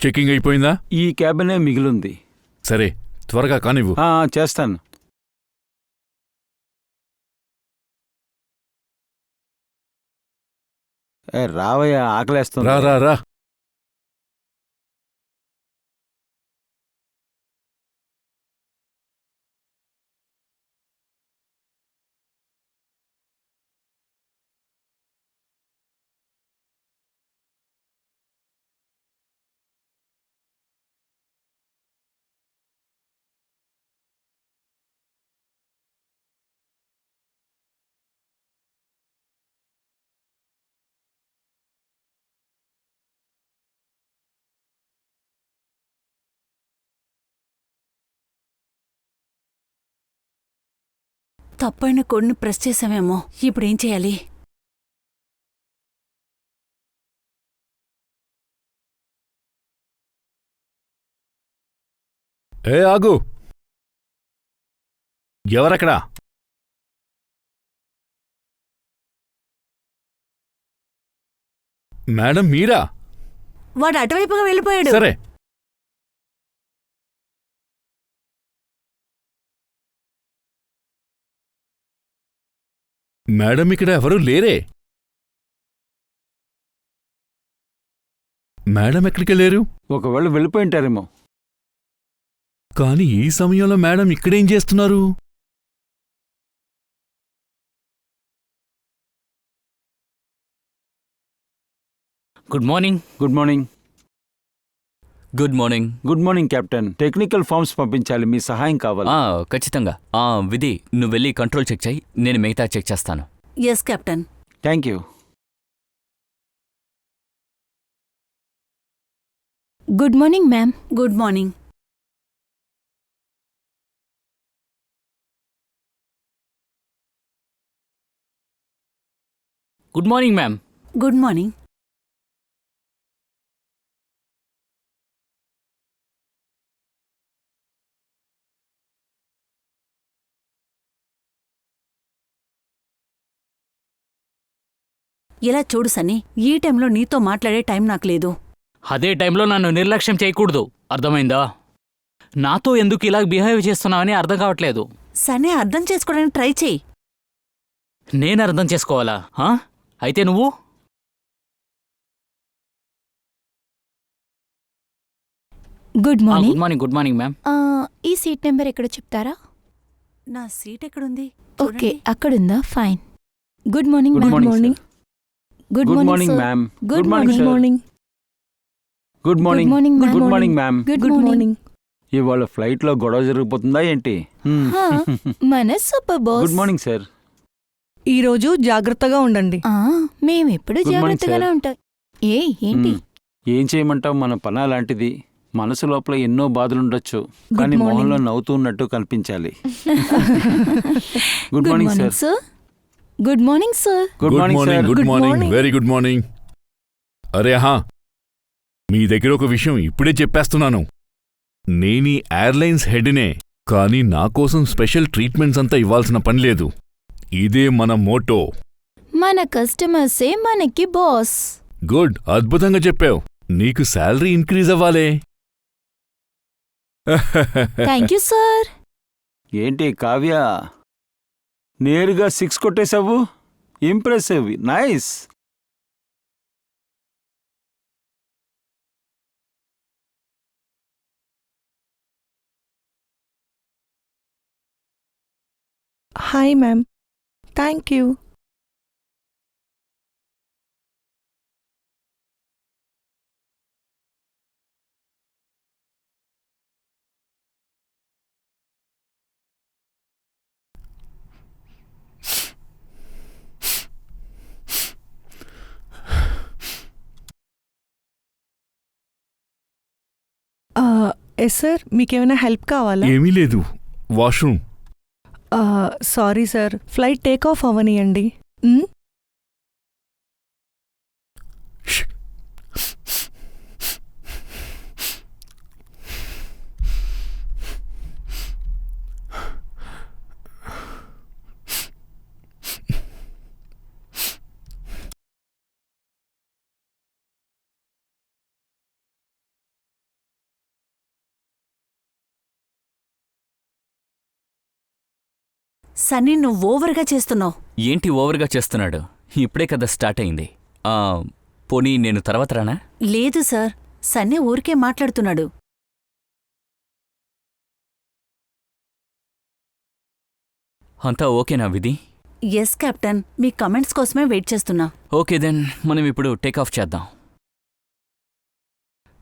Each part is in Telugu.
చెకింగ్ అయిపోయిందా? ఈ క్యాబినే మిగిలింది. సరే, త్వరగా కానివ్వు. చేస్తాను. రావయ్య, ఆకలేస్తుంది. రా రా రా. తప్పైన కోడ్ని ప్రెస్ చేసామేమో. ఇప్పుడేం చేయాలి? ఆగు. ఎవరక్కడా? మేడం, మీరా? వాడు అటువైపుగా వెళ్ళిపోయాడు. సరే. మేడం, ఇక్కడ ఎవరూ లేరే. మేడం ఎక్కడికెళ్ళారు? ఒకవేళ వెళ్ళిపోయింటారేమో. కాని ఈ సమయంలో మేడం ఇక్కడేం చేస్తున్నారు? Good morning. Good morning. Good morning. Good morning captain. Technical forms పంపించాలి, మీ సహాయం కావాలి. ఖచ్చితంగా. విధి, నువ్వు వెళ్ళి కంట్రోల్ చెక్ చేయి, నేను మిగతా చెక్ చేస్తాను. Yes captain. Thank you. Good morning ma'am. Good morning. Good morning ma'am. Good morning. ఇలా చూడు సన్నీ, ఈ టైంలో నీతో మాట్లాడే టైం నాకు లేదు. అదే టైంలో నన్ను నిర్లక్ష్యం చేయకూడదు, అర్థమైందా? నాతో ఎందుకు ఇలా బిహేవ్ చేస్తున్నావని అర్థం కావట్లేదు. సన్నీ, అర్థం చేసుకోవడానికి ట్రై చెయ్యి. నేను అర్థం చేసుకోవాలా? అయితే నువ్వు good morning. Good morning. Good morning ma'am. ఈ సీట్ నెంబర్ ఎక్కడో చెప్తారా? నా సీట్ ఎక్కడుంది? ఓకే, అక్కడుందా? Fine. Good morning. Good morning. Good morning ma'am. Good morning. Good morning. Good morning ma'am. Good morning. ఇవాళ ఫ్లైట్ లో గొడవ జరుగుతుందా ఏంటి? మన super boss. Good morning sir. ఈరోజు జాగ్రత్తగా ఉండండి. మేమెప్పుడు Good morning, జాగ్రత్తగానే sir. ఉంటాం. ఏంటి? ఏం చేయమంటావు, మన పని అలాంటిది. మనసు లోపల ఎన్నో బాధలుండొచ్చు, కానీ morning. మొహంలో నవ్వుతూ ఉన్నట్టు కనిపించాలి. Good morning sir. Sir. Good morning sir. Good morning sir. Good Good morning. morning. Very good morning. అరే మీ దగ్గర ఒక విషయం ఇప్పుడే చెప్పేస్తున్నాను. నేనీ ఎయిర్లైన్స్ హెడ్నే, కానీ నా కోసం స్పెషల్ ట్రీట్మెంట్స్ అంతా ఇవ్వాల్సిన పనిలేదు. ఇదే మన మోటో. మన కస్టమర్సే మనకి బాస్. గుడ్, అద్భుతంగా చెప్పావు. నీకు శాలరీ ఇంక్రీజ్ అవ్వాలే. Thank you sir. ఏంటి కావ్య, నేరుగా 6 కొట్టేశావు. Impressive, nice. Hi ma'am. Thank you. Yes sir, మీకేమైనా హెల్ప్ కావాలా? ఏమీ లేదు, washroom. Sorry sir, flight take off అవనియండి. సన్నీ నువ్వు ఓవర్గా చేస్తున్నావు. ఏంటి ఓవర్గా చేస్తున్నాడు? ఇప్పుడే కదా స్టార్ట్ అయింది. పోనీ నేను తర్వాత రానా? లేదు సార్, సన్నీ ఊరికే మాట్లాడుతున్నాడు. అంతా ఓకేనా విధి? ఎస్ కెప్టెన్, మీ కమెంట్స్ కోసమే వెయిట్ చేస్తున్నా. ఓకే దెన్ మనం ఇప్పుడు టేక్ ఆఫ్ చేద్దాం.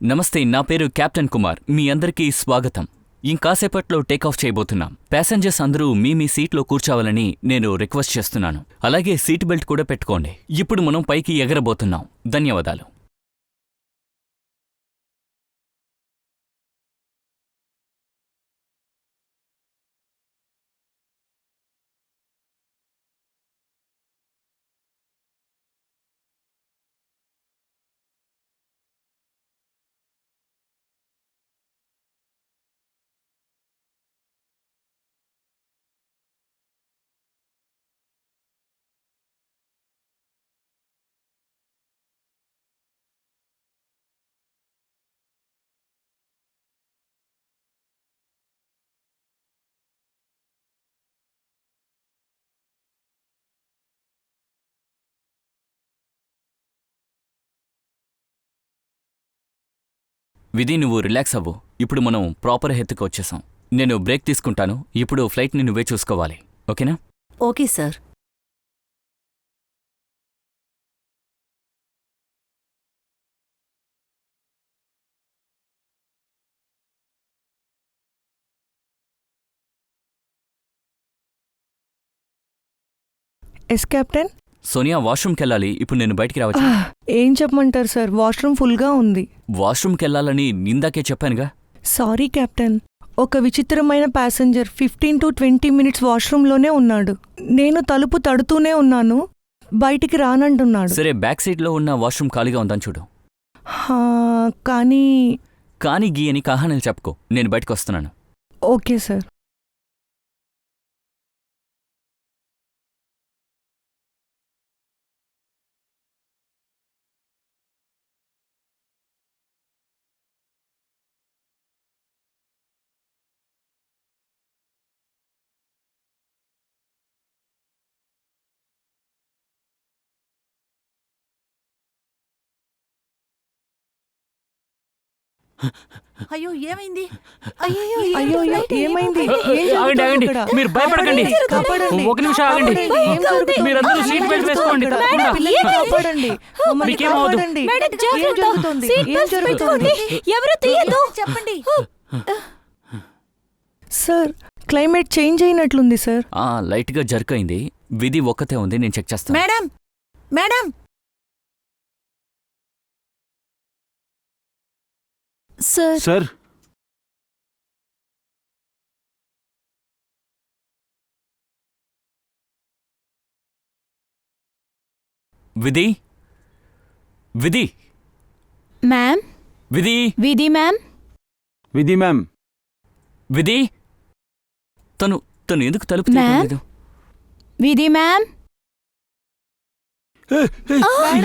నమస్తే, నా పేరు కెప్టెన్ కుమార్. మీ అందరికీ స్వాగతం. ఇంకాసేపట్లో టేక్ ఆఫ్ చేయబోతున్నాం. ప్యాసింజర్స్ అందరూ మీ సీట్లో కూర్చోవాలని నేను రిక్వెస్ట్ చేస్తున్నాను. అలాగే సీట్ బెల్ట్ కూడా పెట్టుకోండి. ఇప్పుడు మనం పైకి ఎగరబోతున్నాం. ధన్యవాదాలు. విధి, నువ్వు రిలాక్స్ అవ్వు. ఇప్పుడు మనం ప్రాపర్ హెత్తుకు వచ్చేసాం. నేను బ్రేక్ తీసుకుంటాను. ఇప్పుడు ఫ్లైట్ని నువ్వే చూసుకోవాలి. ఓకేనా? Okay sir. Yes captain. Sonia, వాష్రూమ్కెళ్ళాలి. ఇప్పుడు నేను బయటికి రావచ్చు? ఏం చెప్పమంటారు సార్, వాష్రూమ్ ఫుల్గా ఉంది. వాష్రూమ్కెళ్ళాలని ఇందాకే చెప్పానుగా. సారీ కెప్టెన్, ఒక విచిత్రమైన ప్యాసింజర్ 15 to 20 minutes వాష్రూమ్లోనే ఉన్నాడు. నేను తలుపు తడుతూనే ఉన్నాను, బయటికి రానంటున్నాడు. సరే, బ్యాక్ సీట్లో ఉన్న వాష్రూమ్ ఖాళీగా ఉందని చూడు. కానీ కానీ గీయని కహానీలు చెప్పుకో. నేను బయటకు వస్తున్నాను. Okay sir. అయ్యో ఏమైంది? అయ్యో ఏమైంది? ఆగండి ఆగండి, మీరు భయపడకండి. కాపాడండి. ఒక నిమిషం ఆగండి. ఏం జరుగుతుంది? మీరందరూ సీట్ బెల్ట్ వేసుకోండి. తప్పకుండా. కాపాడండి. మమ్మల్ని మీకేమవదు. కాపాడండి. ఏం జరుగుతుంది? ఏం జరుగుతుంది? ఎవరు తీయదు. చెప్పండి. సార్, క్లైమేట్ చేంజ్ అయినట్లుంది సార్. లైట్గా జర్క్ అయింది. విధి ఒక్కతే ఉంది, నేను చెక్ చేస్తాను. Madam, madam. సార్, సార్, విధి, Vidhi, ma'am. Vidhi, Vidhi ma'am. Vidhi ma'am. విధి. తను తను ఎందుకు తలుపు మ్యామ్? తీయలేదు? విధి మ్యామ్.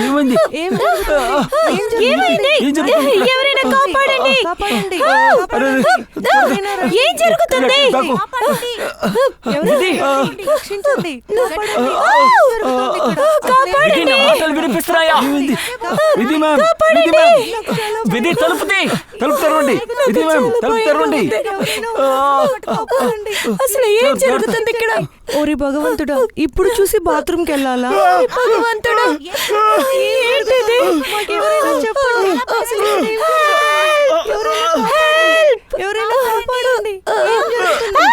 ఏమైంది? ఏం జరుగుతుంది? ఏమైంది? ఎవరైనా కాపాడండి. కాపాడండి. ఏం జరుగుతుంది? ఎవరైనా రక్షించండి. కాపాడండి. విధి, నా మాటలు వినిపిస్తున్నాయా? విధి మ్యామ్. విధి మ్యామ్. విధి, తలుపు తీ. తలుపు తెరవండి. విధి మ్యామ్, తలుపు తెరవండి. అసలు ఏం జరుగుతుంది ఇక్కడ? ఓరి భగవంతుడా, ఇప్పుడు చూసి బాత్రూమ్కి వెళ్ళాలా? భగవంతుడా, ఏంటిది? ఎవరైనా చెప్పండి. ఎవరైనా కాపాడండి. ఏం జరుగుతుంది?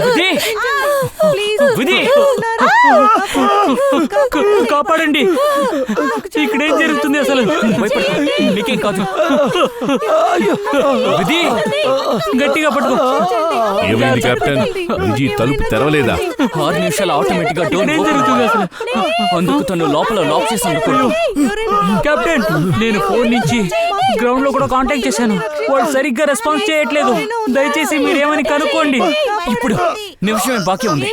విధి, ప్లీజ్. విధి, కాపాడండి. ఇక్కడేం జరుగుతుంది అసలు? భయపడకు, నీకేం కాదు. విధి, గట్టిగా పట్టుకో. ఏమైంది కెప్టెన్? విజీ తలుపు తెరవలేదా? 6 నిమిషాలు ఆటోమేటిక్గా డోర్ ఏం జరుగుతుంది అసలు? అందుకు తను లోపల లాక్ చేసి అనుకోండి. కెప్టెన్, నేను ఫోన్ నుంచి గ్రౌండ్ లో కూడా కాంటాక్ట్ చేశాను. వాళ్ళు సరిగ్గా రెస్పాన్స్ చేయట్లేదు. దయచేసి మీరేమని కనుక్కోండి. ఇప్పుడు నిమిషమే బాకీ ఉంది.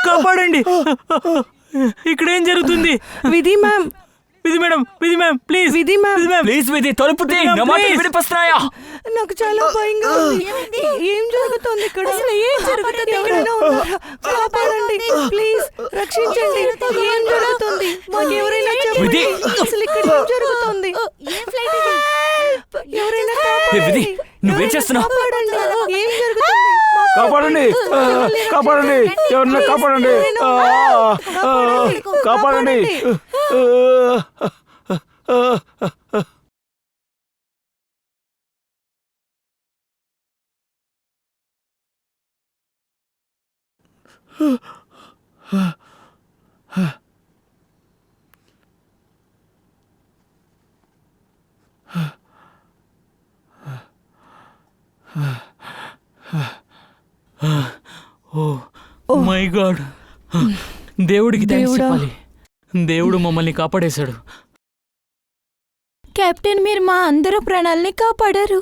కాపాడండి. ఇక్కడేం జరుగుతుంది? విధి మ్యామ్, విధి మేడం, విధి మ్యామ్, ప్లీజ్. విధి మ్యామ్, ప్లీజ్ విధి తలుపు తీ. నా మాటలు వినిపిస్తున్నాయా? నాకు చాలా భయంగా ఉంది. ఏం జరుగుతుంది ఇక్కడ? అసలు ఏం జరుగుతుంది? ఎవరైనా ఉన్నారా? కాపాడండి ప్లీజ్, రక్షించండి. ఏం జరుగుతుంది? మాకు ఎవరైనా చెప్పండి. అసలు ఇక్కడ ఏం జరుగుతుంది? ఎవరైనా విధి, కాపాడండి. నువ్వేం చేస్తున్నావు? కాపాడండి. ఏం జరుగుతుంది? కాపాడండి, కాపాడండి, ఎవరన్నా కాపాడండి, కాపాడండి. ఓ మై గాడ్, దేవుడికి థాంక్స్ దేవుడా. చెప్పాలి. దేవుడు మమ్మల్ని కాపాడేశాడు. కెప్టెన్, మీరు మా అందరూ ప్రాణాలని కాపాడారు.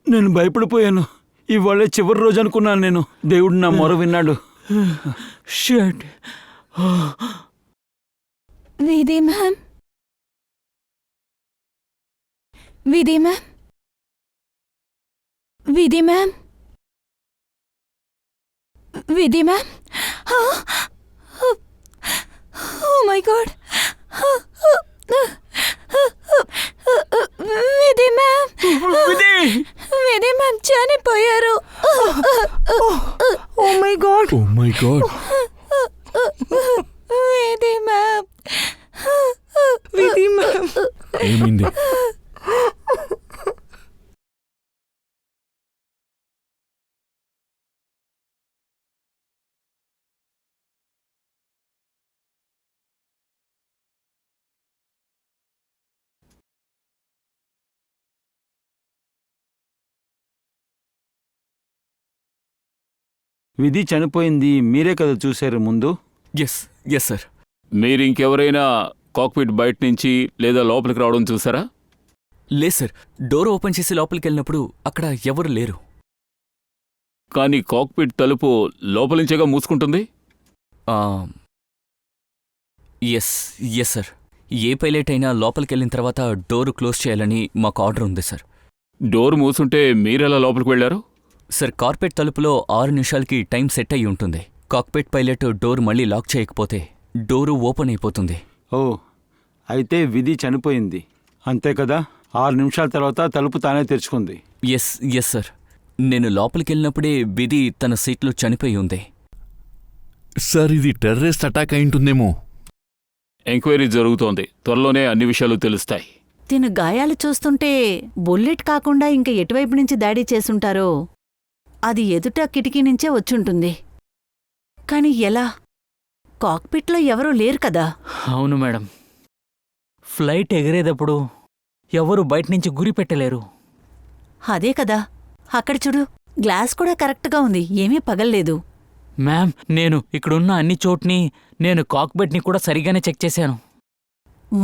నేను భయపడిపోయాను. ఇవాళ చివరి రోజు అనుకున్నాను నేను. దేవుడు నా మొర విన్నాడు. షట్. విధి ma'am, Vidhi ma'am, Vidhi ma'am, Vidhi ma'am. Oh my God, Vidhi ma'am, Vidhi, Vidhi ma'am చనిపోయారు. Oh my God. Oh my God. Vidhi ma'am, Vidhi ma'am. ఏమైంది? విధి చనిపోయింది మీరే కదా చూశారు ముందు? Yes yes sir. మీరు ఇంకెవరైనా కాక్పిట్ బయట నుంచి లేదా లోపలికి రావడం చూసారా? లేదు సార్, డోర్ ఓపెన్ చేసి లోపలికి వెళ్ళినప్పుడు అక్కడ ఎవరు లేరు. కానీ కాక్పిట్ తలుపు లోపల నుంచేగా మూసుకుంటుంది. Yes yes sir. ఏ పైలట్ అయినా లోపలికి వెళ్ళిన తర్వాత డోరు క్లోజ్ చేయాలని మాకు ఆర్డర్ ఉంది సార్. డోర్ మూసుంటే మీరెలా లోపలికి వెళ్ళారు? సార్, కార్పెట్ తలుపులో 6 నిమిషాలకి టైం సెట్ అయ్యి ఉంటుంది. కాక్పెట్ పైలట్ డోర్ మళ్ళీ లాక్ చేయకపోతే డోరు ఓపెన్ అయిపోతుంది. ఓ, అయితే విధి చనిపోయింది అంతే కదా. 6 నిమిషాల తర్వాత తలుపు తానే తెరుచుకుంది. Yes yes sir. నేను లోపలికెళ్ళినప్పుడే విధి తన సీట్లో చనిపోయి ఉంది. సార్, ఇది టెర్రరిస్ట్ అటాక్ అయింటుందేమో. ఎంక్వైరీ జరుగుతోంది. త్వరలోనే అన్ని విషయాలు తెలుస్తాయి. తిను గాయాలు చూస్తుంటే బుల్లెట్ కాకుండా ఇంక ఎటువైపు నుంచి దాడి చేసుంటారో అది ఎదుట కిటికీ నుంచే వచ్చుంటుంది. కాని ఎలా? కాక్పిట్లో ఎవరూ లేరు కదా. అవును మేడం, ఫ్లైట్ ఎగిరేటప్పుడు ఎవరు బయట నుంచి గురి పెట్టలేరు. అదే కదా. అక్కడ చూడు, గ్లాస్ కూడా కరెక్ట్గా ఉంది, ఏమీ పగల్లేదు. మ్యామ్, నేను ఇక్కడున్న అన్ని చోట్ని నేను కాక్బెట్ని కూడా సరిగానే చెక్ చేశాను.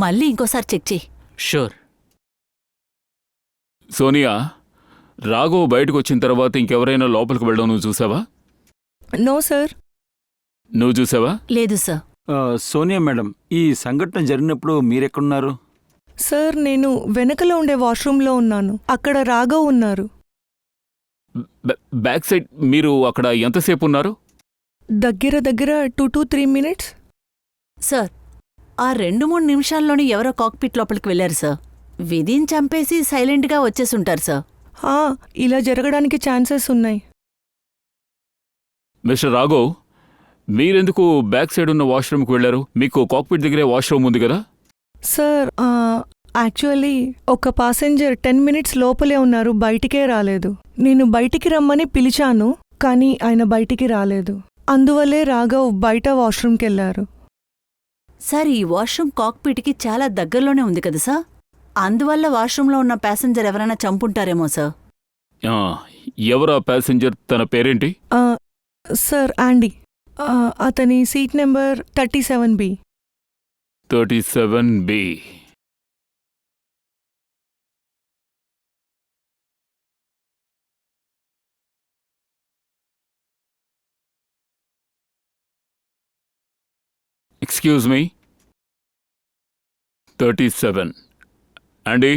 మళ్ళీ ఇంకోసారి చెక్ చెయ్యి. షూర్. సోనియా, రాఘవ్ బయటకు వచ్చిన తర్వాత ఇంకెవరైనా లోపలికి వెళ్ళడం నువ్వు చూసావా? No sir. నువ్వు చూసావా? లేదు సార్. సోనియా మేడం, ఈ సంఘటన జరిగినప్పుడు మీరెక్కడున్నారు? సార్, నేను వెనకలో ఉండే వాష్రూమ్లో ఉన్నాను. అక్కడ రాఘవ్ ఉన్నారు. బ్యాక్ సైడ్ మీరు అక్కడ ఎంతసేపు ఉన్నారు? దగ్గర 2 to 3 minutes. సార్, ఆ 2-3 నిమిషాల్లోనే ఎవరో కాక్పిట్ లోపలికి వెళ్లారు సార్. విధిని చంపేసి సైలెంట్గా వచ్చేసుంటారు సార్. ఇలా జరగడానికి ఛాన్సెస్ ఉన్నాయి. మిస్టర్ రాఘవ్, మీరెందుకు బ్యాక్ సైడ్ ఉన్న వాష్రూమ్కి వెళ్లారు? మీకు కాక్పిట్ దగ్గరే వాష్రూమ్ ఉంది కదా. సార్, యాక్చువల్లీ ఒక పాసెంజర్ 10 minutes లోపలే ఉన్నారు, బయటికే రాలేదు. నేను బయటికి రమ్మని పిలిచాను, కానీ ఆయన బయటికి రాలేదు. అందువల్లే రాఘవ్ బయట వాష్రూమ్కి వెళ్ళారు. సార్, ఈ వాష్రూమ్ కాక్పిట్కి చాలా దగ్గరలోనే ఉంది కదా సార్. అందువల్ల వాష్రూంలో ఉన్న ప్యాసింజర్ ఎవరైనా చంపుంటారేమో సార్. ఎవరా ప్యాసింజర్? తన పేరేంటి? సార్, యాండీ. అతని seat number 37B. 37B. Excuse me, 37. అండి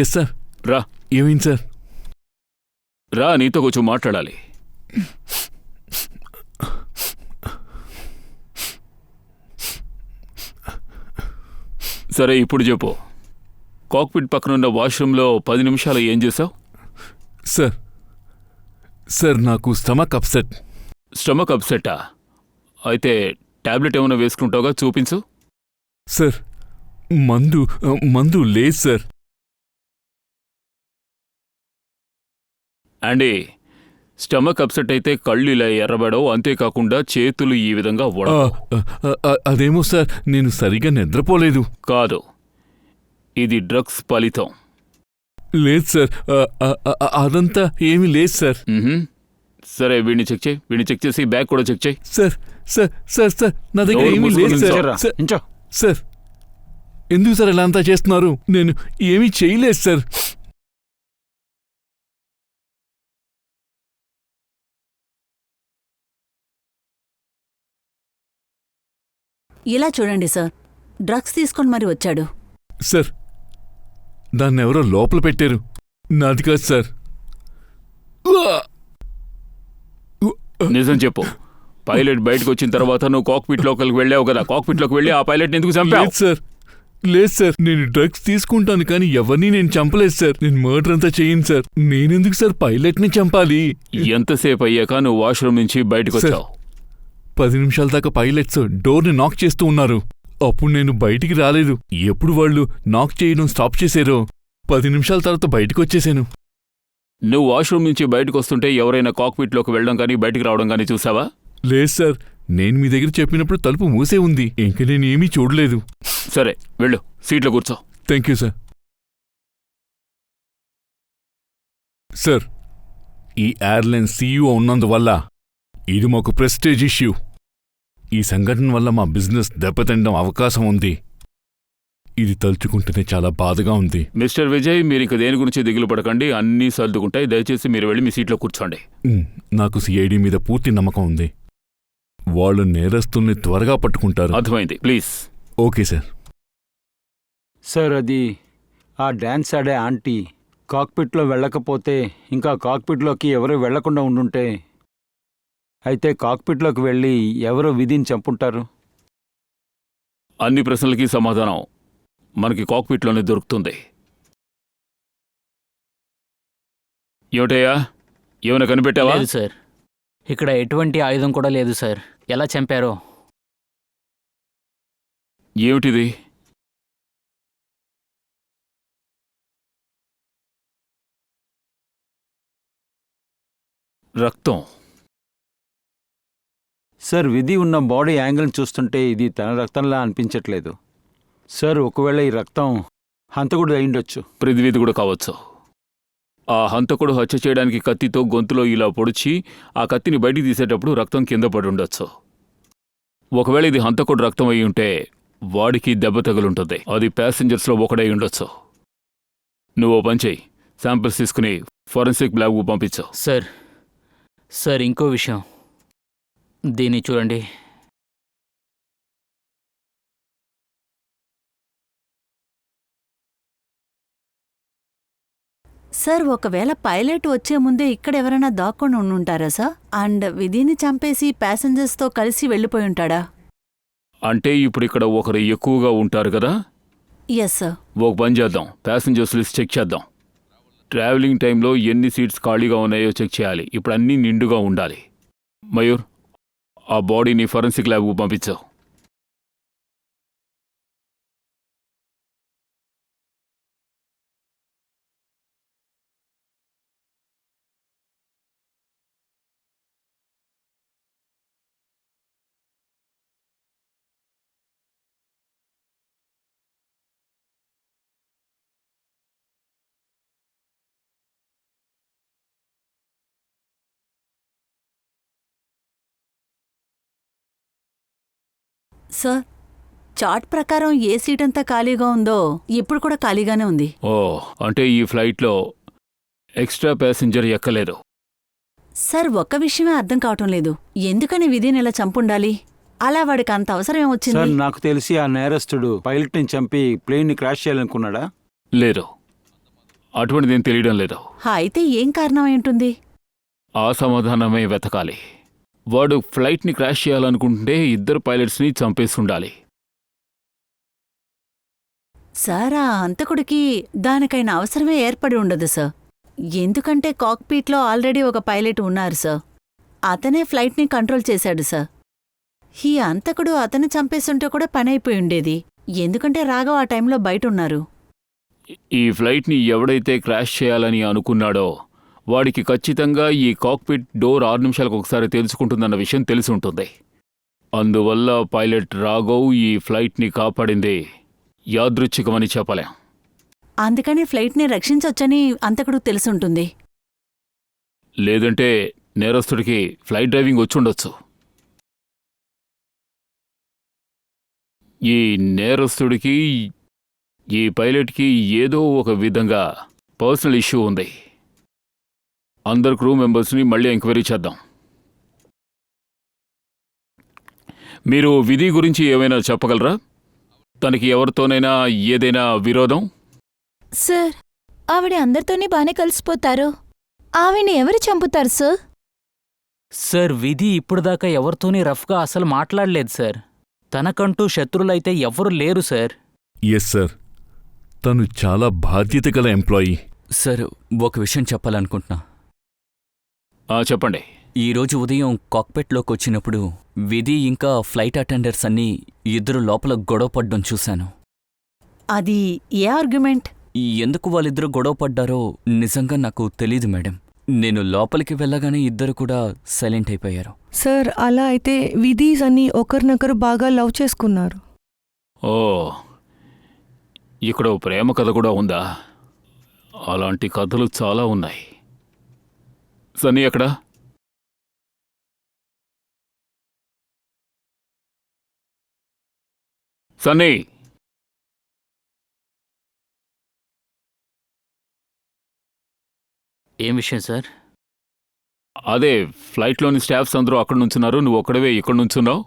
ఎస్ సార్. రా ఏమైంది సార్? రా నీతో కొంచెం మాట్లాడాలి. సరే ఇప్పుడు చెప్పు, కాక్పిట్ పక్కనున్న వాష్రూమ్లో 10 నిమిషాలు ఏం చేసావు? సార్ నాకు స్టమక్ అప్సెట్. స్టమక్ అప్సెట్టా? అయితే టాబ్లెట్ ఏమైనా వేసుకుంటావుగా, చూపించు. సార్ మందు లేదు సార్. అండి, స్టమక్ అప్సెట్ అయితే కళ్ళు ఇలా ఎర్రబడవు, అంతేకాకుండా చేతులు ఈ విధంగా అదేమో సార్, నేను సరిగా నిద్రపోలేదు. కాదు, ఇది డ్రగ్స్ ఫలితం. లేదు సార్, అదంతా ఏమీ లేదు సార్. సరే వీడిని చెక్ చేసి బ్యాగ్ కూడా చెక్ చేయి. సార్ నా దగ్గర ఏమీ లేదు సార్. సార్ ఎందుకు సార్ ఇలా అంతా చేస్తున్నారు? నేను ఏమీ చేయలేదు సార్. ఇలా చూడండి సార్, డ్రగ్స్ తీసుకొని మరి వచ్చాడు. సార్ దాన్నెవరో లోపల పెట్టారు, నాది కాదు సార్. నిజం చెప్పు, పైలట్ బయటకు వచ్చిన తర్వాత నువ్వు కాక్పిట్ లోకి వెళ్ళావు కదా, కాక్పిట్ లోకి వెళ్ళి ఆ పైలట్ ఎందుకు చంపావు? లేదు సార్, నేను డ్రగ్స్ తీసుకుంటాను కానీ ఎవరిని నేను చంపలేదు సార్. నేను మర్డర్ అంతా చేయను సార్. నేనెందుకు సార్ పైలట్ ని చంపాలి? ఎంతసేపు అయ్యాక నువ్వు వాష్రూమ్ నుంచి బయటకు వచ్చావు? 10 నిమిషాల దాకా పైలట్స్ డోర్ని నాక్ చేస్తూ ఉన్నారు. అప్పుడు నేను బయటికి రాలేదు. ఎప్పుడు వాళ్ళు నాక్ చేయడం స్టాప్ చేశారో 10 నిమిషాల తర్వాత బయటకు వచ్చేసాను. నువ్వు వాష్రూమ్ నుంచి బయటకు వస్తుంటే ఎవరైనా కాక్పిట్ లోకి వెళ్ళడం కానీ బయటికి రావడం కానీ చూసావా? లేదు సార్, నేను మీ దగ్గర చెప్పినప్పుడు తలుపు మూసే ఉంది. ఇంక నేనేమీ చూడలేదు. సరే వెళ్ళు, సీట్లో కూర్చో. Thank you sir. సార్, ఈ ఎయిర్లైన్ సీఈఓ ఉన్నందువల్ల ఇది మాకు ప్రెస్టేజ్ ఇష్యూ. ఈ సంఘటన వల్ల మా బిజినెస్ దెబ్బతినడం అవకాశం ఉంది. ఇది తలుచుకుంటేనే చాలా బాధగా ఉంది. మిస్టర్ విజయ్, మీరు ఇక దేని గురించి దిగులు పడకండి, అన్నీ సర్దుకుంటాయి. దయచేసి మీరు వెళ్ళి మీ సీట్లో కూర్చోండి. నాకు సిఐడి మీద పూర్తి నమ్మకం ఉంది. వాళ్ళు నేరస్తుల్ని త్వరగా పట్టుకుంటారు. అర్థమైంది, ప్లీజ్. Okay sir. సార్, అది ఆ డ్యాన్స్ ఆడే ఆంటీ కాక్పిట్లో వెళ్ళకపోతే, ఇంకా కాక్పిట్లోకి ఎవరూ వెళ్లకుండా ఉండుంటే, అయితే కాక్పిట్లోకి వెళ్ళి ఎవరో విధిని చంపుంటారు. అన్ని ప్రశ్నలకి సమాధానం మనకి కాక్పిట్లోనే దొరుకుతుంది. ఏమిటయ్యా, ఏమైనా కనిపెట్టావా? లేదు సార్, ఇక్కడ ఎటువంటి ఆయుధం కూడా లేదు సార్. ఎలా చంపారో? ఏమిటిది? రక్తం. సార్, విధి ఉన్న బాడీ యాంగిల్ని చూస్తుంటే ఇది తన రక్తంలా అనిపించట్లేదు. సార్, ఒకవేళ ఈ రక్తం హంతకుడు అయిండొచ్చు. పృథ్వీది కూడా కావచ్చు. ఆ హంతకుడు హత్య చేయడానికి కత్తితో గొంతులో ఇలా పొడిచి ఆ కత్తిని బయటికి తీసేటప్పుడు రక్తం కింద పడి ఉండొచ్చు. ఒకవేళ ఇది హంతకుడు రక్తం అయి ఉంటే వాడికి దెబ్బ తగులుంటుంది. అది ప్యాసింజర్స్లో ఒకడై ఉండొచ్చు. నువ్వు పని చేయి, శాంపిల్స్ తీసుకుని ఫోరెన్సిక్ ల్యాబ్కు పంపించు. సార్ ఇంకో విషయం, దీన్ని చూడండి. సార్, ఒకవేళ పైలట్ వచ్చే ముందే ఇక్కడ ఎవరైనా దాక్కొని ఉండుంటారా సార్? అండ్ విధిని చంపేసి ప్యాసింజర్స్తో కలిసి వెళ్ళిపోయి ఉంటాడా? అంటే ఇప్పుడు ఇక్కడ ఒకరు ఎక్కువగా ఉంటారు కదా? Yes sir. ఒక పని చేద్దాం, ప్యాసింజర్స్ లిస్ట్ చెక్ చేద్దాం. ట్రావెలింగ్ టైంలో ఎన్ని సీట్స్ ఖాళీగా ఉన్నాయో చెక్ చేయాలి. ఇప్పుడు అన్నీ నిండుగా ఉండాలి. మయూర్, ఆ బాడీని ఫోరెన్సిక్ ల్యాబ్కు పంపించావు. సార్, చార్ట్ ప్రకారం ఏ సీట్ అంతా ఖాళీగా ఉందో ఇప్పుడు కూడా ఖాళీగానే ఉంది. ఓ, అంటే ఈ ఫ్లైట్లో ఎక్స్ట్రా ప్యాసింజర్ ఎక్కలేదు. సార్, ఒక్క విషయమే అర్థం కావటం లేదు. ఎందుకని విధిని ఇలా చంపుండాలి? అలా వాడికి అంత అవసరం సార్ ఏమొచ్చింది? నాకు తెలిసి ఆ నేరస్తుడు పైలట్ని చంపి ప్లేన్ని క్రాష్ చేయాలనుకున్నాడా? లేదు, అటువంటిదేం తెలియడం లేదు. అయితే ఏం కారణం ఏంటుంది? ఆ సమాధానమే వెతకాలి. వాడు ఫ్లైట్ని క్రాష్ చేయాలనుకుంటే ఇద్దరు పైలట్స్ని చంపేసి ఉండాలి. సార్, ఆ హంతకుడికి దానికైన అవసరమే ఏర్పడి ఉండదు సార్. ఎందుకంటే కాక్పీట్లో ఆల్రెడీ ఒక పైలట్ ఉన్నారు సార్. అతనే ఫ్లైట్ని కంట్రోల్ చేశాడు సార్. ఈ హంతకుడు అతను చంపేస్తుంటే కూడా పనైపోయి ఉండేది. ఎందుకంటే రాఘవ్ ఆ టైంలో బయటున్నారు. ఈ ఫ్లైట్ని ఎవడైతే క్రాష్ చేయాలని అనుకున్నాడో వాడికి ఖచ్చితంగా ఈ కాక్పిట్ డోర్ 6 నిమిషాలకు ఒకసారి తెలుసుకుంటుందన్న విషయం తెలిసి ఉంటుంది. అందువల్ల పైలట్ రాఘవ్ ఈ ఫ్లైట్ని కాపాడింది యాదృచ్ఛికమని చెప్పలేం. అందుకని ఫ్లైట్ని రక్షించొచ్చని హంతకుడు తెలుసుంటుంది. లేదంటే నేరస్తుడికి ఫ్లైట్ డ్రైవింగ్ వచ్చుండొచ్చు. ఈ నేరస్తుడికి ఈ పైలట్కి ఏదో ఒక విధంగా పర్సనల్ ఇష్యూ ఉంది. అందరు క్రూ మెంబర్స్ని మళ్ళీ ఎంక్వైరీ చేద్దాం. మీరు విధి గురించి ఏమైనా చెప్పగలరా? తనకి ఎవరితోనైనా ఏదైనా విరోధం? సార్, ఆవిడ అందరితోనే బానే కలిసిపోతారు. ఆవిడ్ని ఎవరు చంపుతారు సార్? సార్, విధి ఇప్పుడుదాకా ఎవరితోని రఫ్గా అసలు మాట్లాడలేదు సార్. తనకంటూ శత్రులైతే ఎవ్వరూ లేరు సార్. ఎస్ సార్, తను చాలా బాధ్యత గల ఎంప్లాయీ. సార్, ఒక విషయం చెప్పాలనుకుంటున్నా. చెప్పండి. ఈరోజు ఉదయం కాక్పెట్లోకి వచ్చినప్పుడు విధి ఇంకా ఫ్లైట్ అటెండర్స్ అన్నీ ఇద్దరు లోపల గొడవ పడ్డం చూశాను. అది ఏ ఆర్గ్యుమెంట్? ఎందుకు వాళ్ళిద్దరూ గొడవ పడ్డారో నిజంగా నాకు తెలీదు మేడం. నేను లోపలికి వెళ్ళగానే ఇద్దరు కూడా సైలెంట్ అయిపోయారు. సార్, అలా అయితే విధీస్ అన్ని ఒకరినొకరు బాగా లవ్ చేసుకున్నారు. ఓ, ఇక్కడ ఓ ప్రేమ కథ కూడా ఉందా? అలాంటి కథలు చాలా ఉన్నాయి. సన్నీ ఎక్కడ? సన్నీ, ఏం విషయం సార్? అదే ఫ్లైట్లోని స్టాఫ్స్ అందరూ అక్కడ నుంచున్నారు, నువ్వు ఒక్కడవే ఇక్కడ నుంచున్నావు.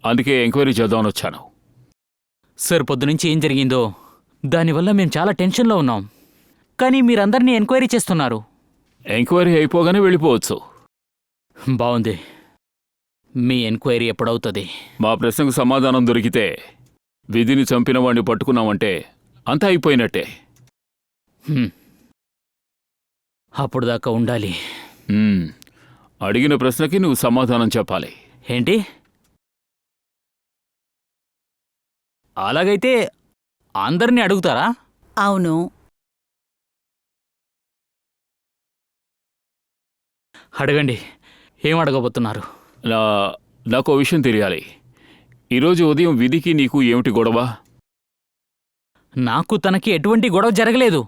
అందుకే ఎంక్వైరీ చేద్దామని వచ్చాను. సార్, పొద్దునుంచి ఏం జరిగిందో దానివల్ల మేము చాలా టెన్షన్లో ఉన్నాం. కానీ మీరందరినీ ఎంక్వైరీ చేస్తున్నారు. ఎంక్వైరీ అయిపోగానే వెళ్ళిపోవచ్చు. బావుంది. మీ ఎంక్వైరీ ఎప్పుడవుతుంది? మా ప్రశ్నకు సమాధానం దొరికితే విధిని చంపిన వాడిని పట్టుకున్నామంటే అంతా అయిపోయినట్టే. అప్పుడు దాకా ఉండాలి. అడిగిన ప్రశ్నకి నువ్వు సమాధానం చెప్పాలి. ఏంటి? అలాగైతే అందరినీ అడుగుతారా? అవును. అడగండి. ఏం అడగబోతున్నారు? నాకో విషయం తెలియాలి. ఈరోజు ఉదయం విధికి నీకు ఏమిటి గొడవ? నాకు తనకి ఎటువంటి గొడవ జరగలేదు.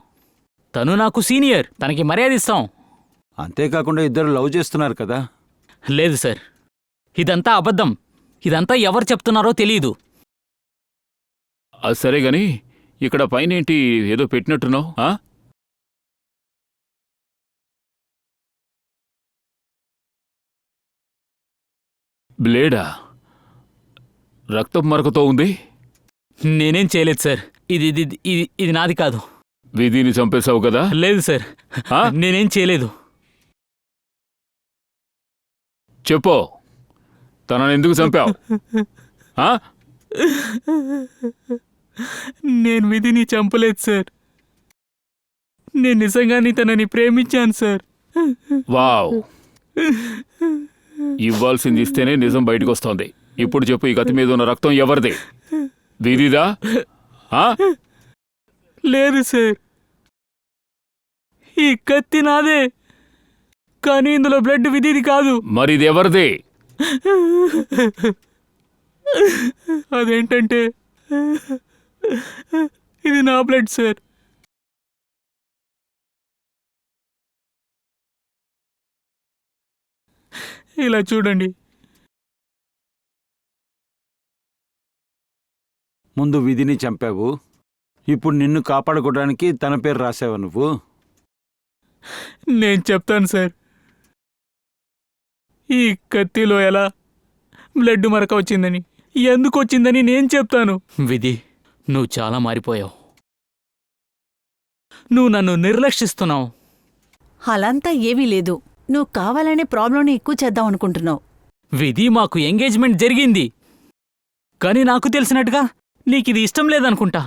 తను నాకు సీనియర్, తనకి మర్యాద ఇస్తాం. అంతేకాకుండా ఇద్దరు లవ్ చేస్తున్నారు కదా. లేదు సార్, ఇదంతా అబద్ధం. ఇదంతా ఎవరు చెప్తున్నారో తెలీదు. అది సరే గాని ఇక్కడ పైనేంటి ఏదో పెట్టినట్టున్నావు? బ్లేడా? రక్తం మరకతో ఉంది. నేనేం చేయలేదు సార్. ఇది ఇది ఇది ఇది నాది కాదు. విధిని చంపేశావు కదా? లేదు సార్, నేనేం చేయలేదు. చెప్పు, తనని ఎందుకు చంపావు? నేను విధిని చంపలేదు సార్. నేను నిజంగానే తనని ప్రేమించాను సార్. వావ్, ఇవ్వాల్సింది ఇస్తేనే నిజం బయటకు వస్తోంది. ఇప్పుడు చెప్పు, ఈ కత్తి మీద ఉన్న రక్తం ఎవరిది? విధిదా? లేదు సార్, ఈ కత్తి నాదే, కానీ ఇందులో బ్లడ్ విధిది కాదు. మరి ఇది ఎవరిది? అదేంటంటే ఇది నా బ్లడ్ సార్. ఇలా చూడండి. ముందు విధిని చంపావు, ఇప్పుడు నిన్ను కాపాడుకోవడానికి తన పేరు రాసావా నువ్వు? నేను చెప్తాను సార్. ఈ కత్తిలో ఎలా బ్లడ్ మరక వచ్చిందని. ఎందుకు వచ్చిందని నేను చెప్తాను. విధి, నువ్వు చాలా మారిపోయావు. నువ్వు నన్ను నిర్లక్షిస్తున్నావు. అలాంతా ఏమీ లేదు. నువ్వు కావాలనే ప్రాబ్లంని ఎక్కువ చేద్దాం అనుకుంటున్నావు. విధి, మాకు ఎంగేజ్మెంట్ జరిగింది, కానీ నాకు తెలిసినట్టుగా నీకిది ఇష్టం లేదనుకుంటా.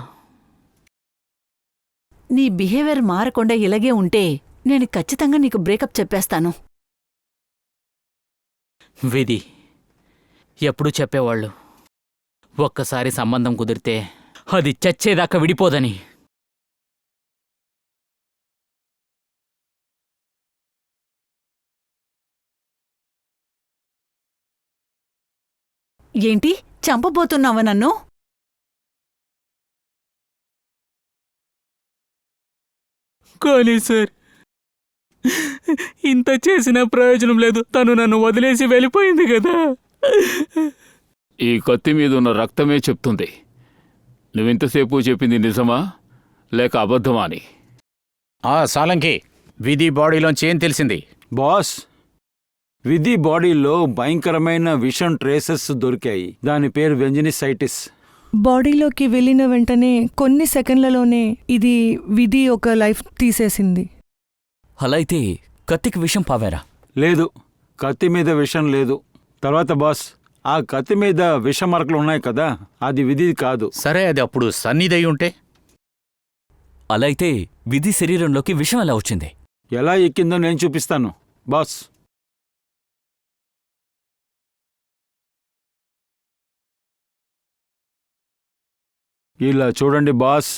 నీ బిహేవియర్ మారకుండా ఇలాగే ఉంటే నేను ఖచ్చితంగా నీకు బ్రేకప్ చెప్పేస్తాను. విధి, ఎప్పుడు చెప్పేవాళ్ళు ఒక్కసారి సంబంధం కుదిరితే అది చచ్చేదాకా విడిపోదని. ఏంటి, చంపబోతున్నావా నన్ను? కానీ సార్, ఇంత చేసిన ప్రయోజనం లేదు. తను నన్ను వదిలేసి వెళ్ళిపోయింది కదా. ఈ కత్తి మీద ఉన్న రక్తమే చెప్తుంది నువ్వింతసేపు చెప్పింది నిజమా లేక అబద్ధమా అని. సాలంకి, విధి బాడీలోంచి ఏం తెలిసింది? బాస్, విధి బాడీలో భయంకరమైన విషం ట్రేసెస్ దొరికాయి. దాని పేరు వెంజనిసైటిస్. బాడీలోకి వెళ్ళిన వెంటనే కొన్ని సెకండ్లలోనే ఇది విధి ఒక లైఫ్ తీసేసింది. అలా అయితే కత్తికి విషం పావారా? లేదు, కత్తి మీద విషం లేదు. తర్వాత బాస్, ఆ కత్తి మీద విష మరకలు ఉన్నాయి కదా, అది విధి కాదు. సరే, అది అప్పుడు సన్నిదై ఉంటే? అలా అయితే విధి శరీరంలోకి విషం ఎలా వచ్చింది? ఎలా ఎక్కిందో నేను చూపిస్తాను బాస్. ఇలా చూడండి బాస్,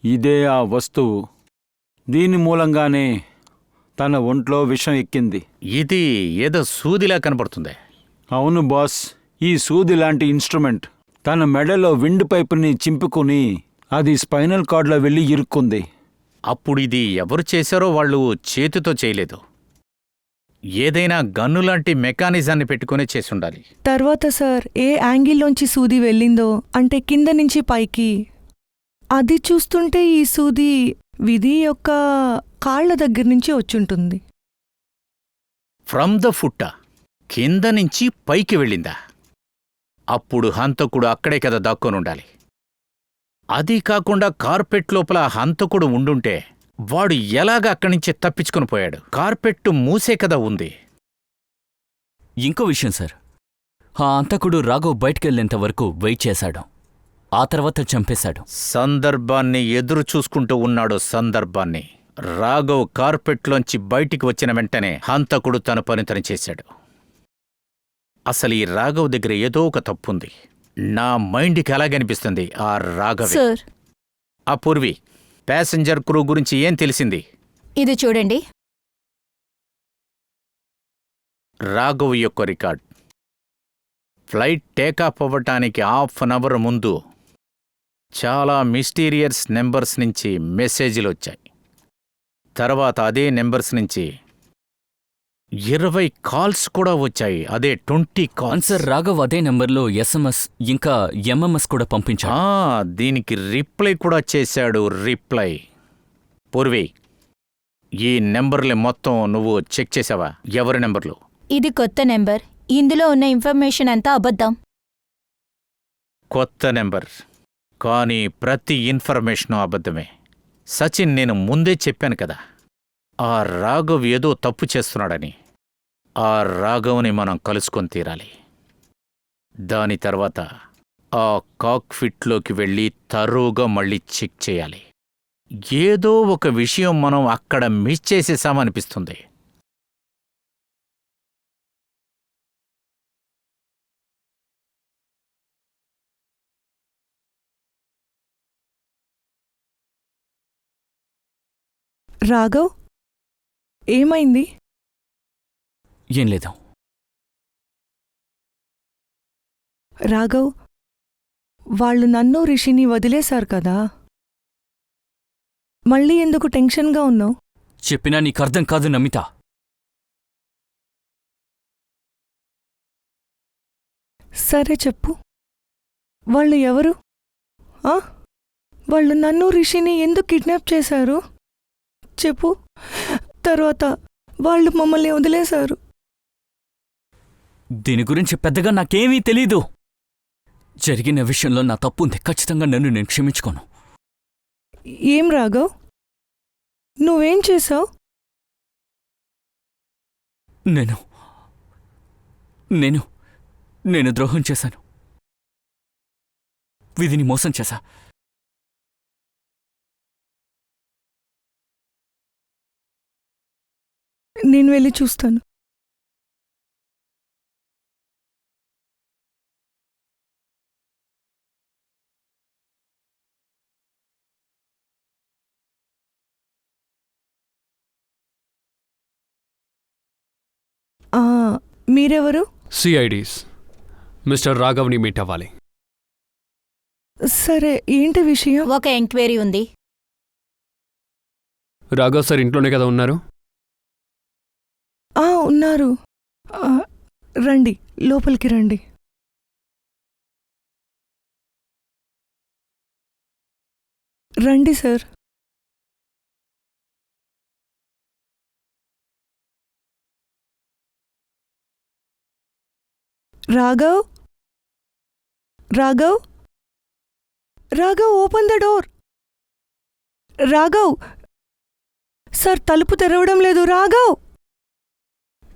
ఇదే ఆ వస్తువు. దీని మూలంగానే తన ఒంట్లో విషం ఎక్కింది. ఇది ఏదో సూదిలా కనపడుతుంది. అవును బాస్, ఈ సూది లాంటి ఇన్స్ట్రుమెంట్ తన మెడలో విండ్ పైపుని చింపుకుని అది స్పైనల్ కార్డ్లో వెళ్ళి ఇరుక్కుంది. అప్పుడు ఇది ఎవరు చేశారో వాళ్ళు చేతితో చేయలేదు. ఏదైనా గన్నులాంటి మెకానిజాన్ని పెట్టుకునే చేసుండాలి. తర్వాత సార్, ఏ యాంగిల్లోంచి సూది వెళ్ళిందో, అంటే కింద నుంచి పైకి, అది చూస్తుంటే ఈ సూది విధి యొక్క కాళ్ల దగ్గర నుంచి వచ్చుంటుంది. ఫ్రమ్ ద ఫుట్ట, కింద నుంచి పైకి వెళ్ళిందా? అప్పుడు హంతకుడు అక్కడే కదా దాక్కొనుండాలి. అదీ కాకుండా కార్పెట్ లోపల హంతకుడు ఉండుంటే వాడు ఎలాగ అక్కడి నుంచి తప్పించుకుని పోయాడు? కార్పెట్టు మూసే కదా ఉంది. ఇంకో విషయం సార్, ఆ అంతకుడు రాఘవ్ బయటికెళ్లేంత వరకు వెయిట్ చేశాడు. ఆ తర్వాత చంపేశాడు. సందర్భాన్ని ఎదురు చూసుకుంటూ ఉన్నాడు. సందర్భాన్ని. రాఘవ్ కార్పెట్లోంచి బయటికి వచ్చిన వెంటనే హంతకుడు తన పని తను చేశాడు. అసలు ఈ రాఘవ్ దగ్గర ఏదో ఒక తప్పుంది. నా మైండ్కి అలాగనిపిస్తుంది. ఆ రాఘవ్. సార్, ఆ పూర్వి, ప్యాసింజర్ క్రూ గురించి ఏం తెలిసింది? ఇది చూడండి. రాఘవ్ యొక్క రికార్డ్. ఫ్లైట్ టేకాఫ్ అవ్వటానికి ½ అన్ అవర్ ముందు చాలా మిస్టీరియస్ నెంబర్స్ నుంచి మెసేజ్లు వచ్చాయి. తర్వాత అదే నెంబర్స్ నుంచి 20 కాల్స్ కూడా వచ్చాయి. అదే 20 కాల్స్. సార్, రాఘవ్ అదే నెంబర్లో SMS ఇంకా MMS కూడా పంపించాడు. దీనికి రిప్లై కూడా చేశాడు. రిప్లై. పూర్వి, ఈ నెంబర్లు మొత్తం నువ్వు చెక్ చేసావా? ఎవరి నెంబర్లు? ఇది కొత్త నెంబర్. ఇందులో ఉన్న ఇన్ఫర్మేషన్ అంతా అబద్ధం. కొత్త నెంబర్, కానీ ప్రతి ఇన్ఫర్మేషను అబద్ధమే. సచిన్, నేను ముందే చెప్పాను కదా, ఆ రాఘవ్ ఏదో తప్పు చేస్తున్నాడని. ఆ రాఘవ్ని మనం కలుసుకొని తీరాలి. దాని తర్వాత ఆ కాక్ఫిట్లోకి వెళ్ళి తరోగా మళ్ళీ చెక్ చేయాలి. ఏదో ఒక విషయం మనం అక్కడ మిస్ చేసేసామనిపిస్తుంది. రాఘవ్, ఏమైంది? ఏం లేదు. రాఘవ్, వాళ్ళు నన్ను రిషిని వదిలేశారు కదా, మళ్ళీ ఎందుకు టెన్షన్గా ఉన్నావు? చెప్పినా నీకర్థం కాదు నమిత. సరే చెప్పు, వాళ్ళు ఎవరు? వాళ్ళు నన్ను రిషిని ఎందుకు కిడ్నాప్ చేశారు చెప్పు. తర్వాత వాళ్ళు మమ్మల్ని వదిలేశారు. దీని గురించి పెద్దగా నాకేమీ తెలీదు. జరిగిన విషయంలో నా తప్పు ఉంది. ఖచ్చితంగా నన్ను నేను క్షమించుకోను. ఏం రాఘవ్, నువ్వేం చేసావు? నేను నేను నేను ద్రోహం చేశాను. విధిని మోసం చేశా. నేను వెళ్ళి చూస్తాను. మీరెవరు? సిఐడీస్ మిస్టర్ రాఘవ్ని మీట్ అవ్వాలి. సరే, ఏంటి విషయం? ఒక ఎంక్వైరీ ఉంది. రాఘవ్ సార్ ఇంట్లోనే కదా ఉన్నారు? ఉన్నారు. రండి, లోపలికి రండి. రండి sir. Raghav, Raghav, Raghav, open the door. Raghav sir, తలుపు తెరవడం లేదు. రాఘవ్,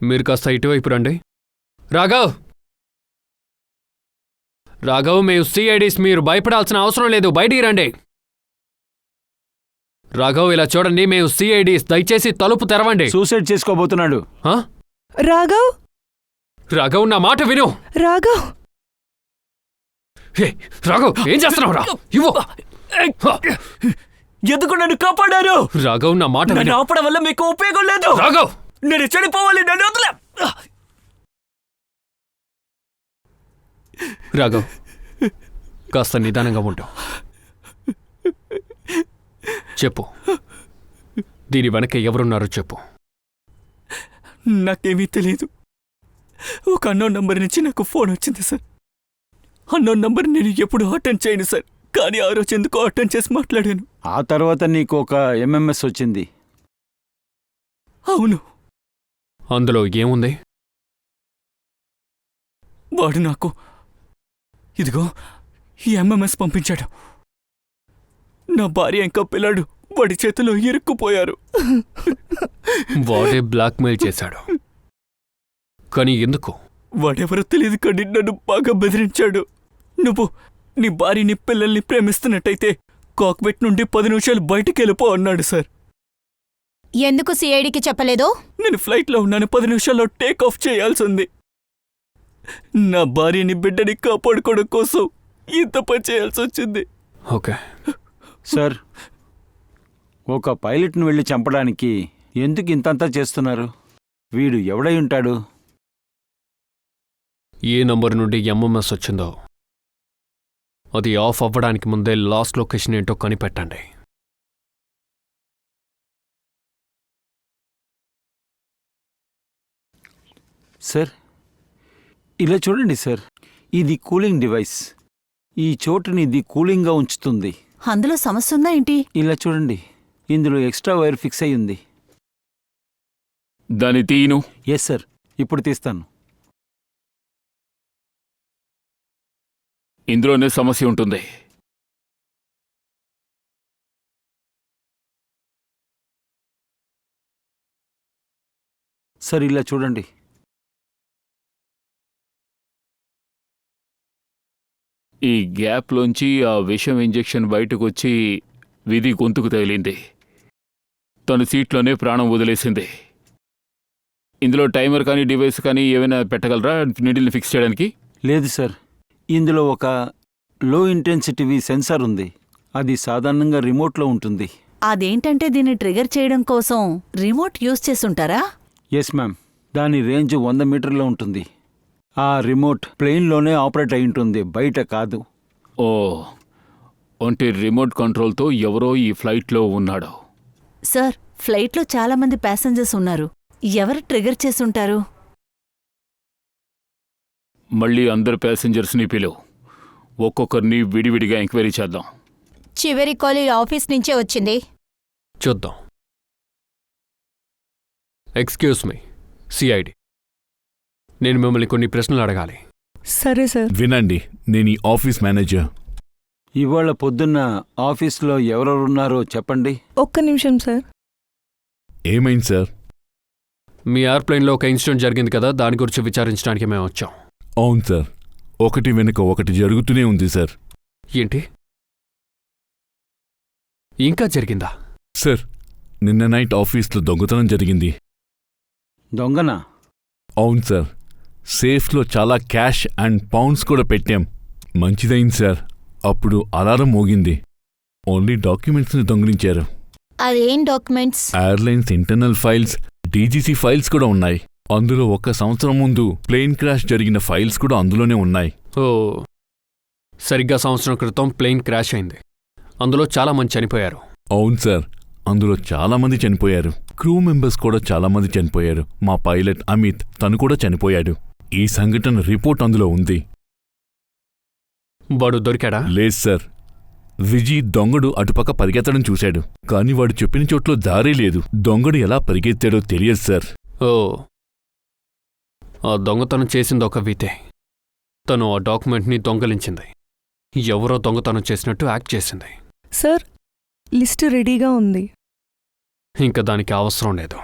మీరు కాస్త ఇటువైపు రండి. రాఘవ్, రాఘవ్, మేము సిఐడీస్, మీరు భయపడాల్సిన అవసరం లేదు. బయటికి రండి. రాఘవ్, ఇలా చూడండి, మేము సిఐడీస్, దయచేసి తలుపు తెరవండి. సూసైడ్ చేసుకోబోతున్నాడు. రాఘవ్, రాఘవ్, నా మాట విను. రాఘవ్, హే, రాఘవ్, ఏం చేస్తున్నావు? రా, ఇవ్వు. ఎందుకు నన్ను కాపాడారు? రాఘవ్, నా మాట నన్ను విను. ఆపడం వల్ల మీకు ఉపయోగం లేదు. రాఘవ్, నేను చెడిపోవాలి. నన్ను వదిలే. రాఘవ్, కాస్త నిదానంగా ఉంటావు. చెప్పు, దీని వెనక ఎవరున్నారో చెప్పు. నాకేమీ తెలియదు. ఒక అన్నోన్ నంబర్ నుంచి నాకు ఫోన్ వచ్చింది సార్. అన్నోన్ నంబర్ నేను ఎప్పుడు అటెండ్ చేయను సార్. కానీ ఆ రోజు ఎందుకో అటెండ్ చేసి మాట్లాడాను. ఆ తర్వాత నీకు ఒక ఎంఎంఎస్ వచ్చింది. అవును. అందులో ఏముంది? వాడు నాకు ఇదిగో ఈ ఎంఎంఎస్ పంపించాడు. నా భార్య ఇంకా పిల్లాడు వాడి చేతిలో ఇరుక్కుపోయారు. వాడే బ్లాక్మెయిల్ చేశాడు. కానీ ఎందుకు? వాడెవరో తెలియదు కానీ నన్ను బాగా బెదిరించాడు. నువ్వు నీ భార్యని పిల్లల్ని ప్రేమిస్తున్నట్టయితే కాక్పిట్ నుండి 10 నిమిషాలు బయటికి వెళ్ళిపో అన్నాడు సార్. ఎందుకు సిఐడికి చెప్పలేదు? నేను ఫ్లైట్లో ఉన్నాను. 10 నిమిషాల్లో టేక్ ఆఫ్ చేయాల్సింది. నా భార్యని బిడ్డని కాపాడుకోవడం కోసం ఇంత పని చేయాల్సి వచ్చింది. ఓకే సార్, ఒక పైలట్ను వెళ్ళి చంపడానికి ఎందుకు ఇంతంతా చేస్తున్నారు? వీడు ఎవడై ఉంటాడు? ఏ నంబర్ నుండి ఎంఎంఎస్ వచ్చిందో అది ఆఫ్ అవ్వడానికి ముందే లాస్ట్ లొకేషన్ ఏంటో కనిపెట్టండి. సార్, ఇలా చూడండి సార్, ఇది కూలింగ్ డివైస్. ఈ చోటుని ఇది కూలింగ్గా ఉంచుతుంది. అందులో సమస్య ఉందా ఏంటి? ఇలా చూడండి, ఇందులో ఎక్స్ట్రా వైర్ ఫిక్స్ అయి ఉంది. దాన్ని తీయను. ఎస్ సార్, ఇప్పుడు తీస్తాను. ఇందులోనే సమస్య ఉంటుంది. సార్, ఇలా చూడండి, ఈ గ్యాప్లోంచి ఆ విషం ఇంజెక్షన్ బయటకు వచ్చి విధి గొంతుకు తగిలింది. తను సీట్లోనే ప్రాణం వదిలేసింది. ఇందులో టైమర్ కానీ డివైస్ కానీ ఏమైనా పెట్టగలరా నీడిల్ని ఫిక్స్ చేయడానికి? లేదు సార్, ఇందులో ఒక లో ఇంటెన్సిటీ సెన్సార్ ఉంది. అది సాధారణంగా రిమోట్లో ఉంటుంది. అదేంటంటే దీన్ని ట్రిగర్ చేయడం కోసం రిమోట్ యూజ్ చేసుంటారా? ఎస్ మ్యామ్, దాని రేంజ్ 100 మీటర్లో ఉంటుంది. ఆ రిమోట్ ప్లేన్లోనే ఆపరేట్ అయి ఉంటుంది, బయట కాదు. ఓ, అంటే రిమోట్ కంట్రోల్తో ఎవరో ఈ ఫ్లైట్లో ఉన్నాడు. సార్, ఫ్లైట్లో చాలా మంది ప్యాసింజర్స్ ఉన్నారు. ఎవరు ట్రిగర్ చేసుంటారు? మళ్ళీ అందరు ప్యాసింజర్స్ని పిలువు. ఒక్కొక్కరిని విడివిడిగా ఎంక్వైరీ చేద్దాం. చివరి కాల్ ఈ ఆఫీస్ నుంచే వచ్చింది. చూద్దాం. ఎక్స్క్యూజ్ మీ, సిఐడి, నేను మిమ్మల్ని కొన్ని ప్రశ్నలు అడగాలి. సరే సార్. వినండి, నేను ఈ ఆఫీస్ మేనేజర్. ఇవాళ పొద్దున్న ఆఫీస్లో ఎవరెవరున్నారో చెప్పండి. ఒక్క నిమిషం సార్. ఏమైంది సార్? మీ ఎయిర్ప్లేన్లో ఒక ఇన్సిడెంట్ జరిగింది కదా, దాని గురించి విచారించడానికి మేము వచ్చాం. అవును సార్, ఒకటి వెనుక ఒకటి జరుగుతూనే ఉంది సార్. ఏంటి, ఇంకా జరిగిందా? సార్, నిన్న నైట్ ఆఫీస్లో దొంగతనం జరిగింది. దొంగనా? అవును సార్, సేఫ్లో చాలా క్యాష్ అండ్ పౌండ్స్ కూడా పెట్టాం. మంచిదైంది సార్, అప్పుడు అలారం మోగింది. ఓన్లీ డాక్యుమెంట్స్ని దొంగిలించారు. అదేం documents? Airlines internal files, DGC files కూడా ఉన్నాయి. అందులో 1 సంవత్సరం ముందు ప్లేన్ క్రాష్ జరిగిన ఫైల్స్ కూడా అందులోనే ఉన్నాయి. ఓ, సరిగ్గా సంవత్సరం క్రితం ప్లేన్ క్రాష్ అయింది. అందులో చాలా మంది చనిపోయారు. అవును సార్, అందులో చాలామంది చనిపోయారు. క్రూ మెంబర్స్ కూడా చాలామంది చనిపోయారు. మా పైలట్ అమిత్, తను కూడా చనిపోయాడు. ఈ సంఘటన రిపోర్ట్ అందులో ఉంది. వాడు దొరికాడా? లేదు సార్, విజీ దొంగడు అటుపక్క పరిగెత్తడం చూశాడు, కానీ వాడు చెప్పిన చోట్లో దారే లేదు. దొంగడు ఎలా పరిగెత్తాడో తెలియదు సార్. ఓ, ఆ దొంగతనం చేసింది ఒక వీతే. తను ఆ డాక్యుమెంట్ని దొంగలించింది. ఎవరో దొంగతనం చేసినట్టు యాక్ట్ చేసింది. సార్, లిస్టు రెడీగా ఉంది. ఇంకా దానికి అవసరం లేదు.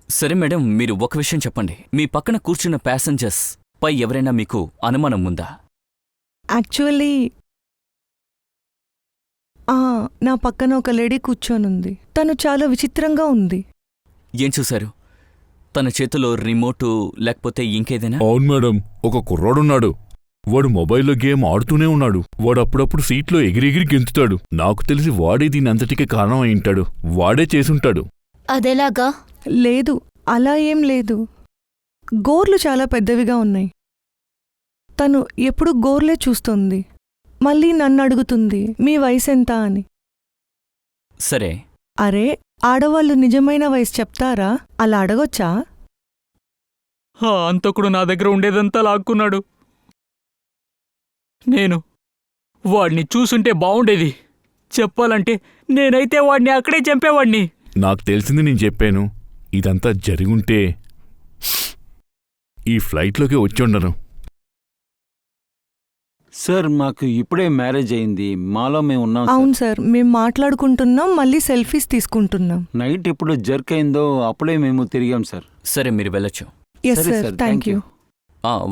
సరే మేడం, మీరు ఒక విషయం చెప్పండి. మీ పక్కన కూర్చున్న ప్యాసింజర్స్ పై ఎవరైనా మీకు అనుమానం ఉందా? యాక్చువల్లీ నా పక్కన ఒక లేడీ కూర్చొనుంది. తను చాలా విచిత్రంగా ఉంది. ఏం చూశారు? తన చేతిలో రిమోటు లేకపోతే ఇంకేదైనా? అవును మేడం, ఒక కుర్రాడున్నాడు. వాడు మొబైల్లో గేమ్ ఆడుతూనే ఉన్నాడు. వాడు అప్పుడప్పుడు సీట్లో ఎగిరెగిరి గెంతుతాడు. నాకు తెలిసి వాడే దీని అంతటికీ కారణం అయింటాడు. వాడే చేసుంటాడు. అదెలాగా? లేదు, అలా ఏం లేదు. గోర్లు చాలా పెద్దవిగా ఉన్నాయి. తను ఎప్పుడు గోర్లే చూస్తుంది. మళ్ళీ నన్ను అడుగుతుంది మీ వయసెంత అని. సరే, అరే, ఆడవాళ్ళు నిజమైన వయసు చెప్తారా? అలా అడగొచ్చా? అంతకుడు నా దగ్గర ఉండేదంతా లాక్కున్నాడు. నేను వాడిని చూసుంటే బావుండేది. చెప్పాలంటే నేనైతే వాడిని అక్కడే చంపేవాడిని. నాకు తెలిసింది నేను చెప్పాను. ఇదంతా జరిగుంటే ఈ ఫ్లైట్లోకే వచ్చుండను. సార్, మాకు ఇప్పుడే మ్యారేజ్ అయింది. మాలో మేము ఉన్నాం. అవును సార్, మేం మాట్లాడుకుంటున్నాం, మళ్ళీ సెల్ఫీస్ తీసుకుంటున్నాం. నైట్ ఎప్పుడు జర్క్ అయిందో అప్పుడే మేము తిరిగాం సార్. సరే, మీరు వెళ్ళొచ్చు. ఎస్ సరే సార్, సార్, థ్యాంక్ యూ.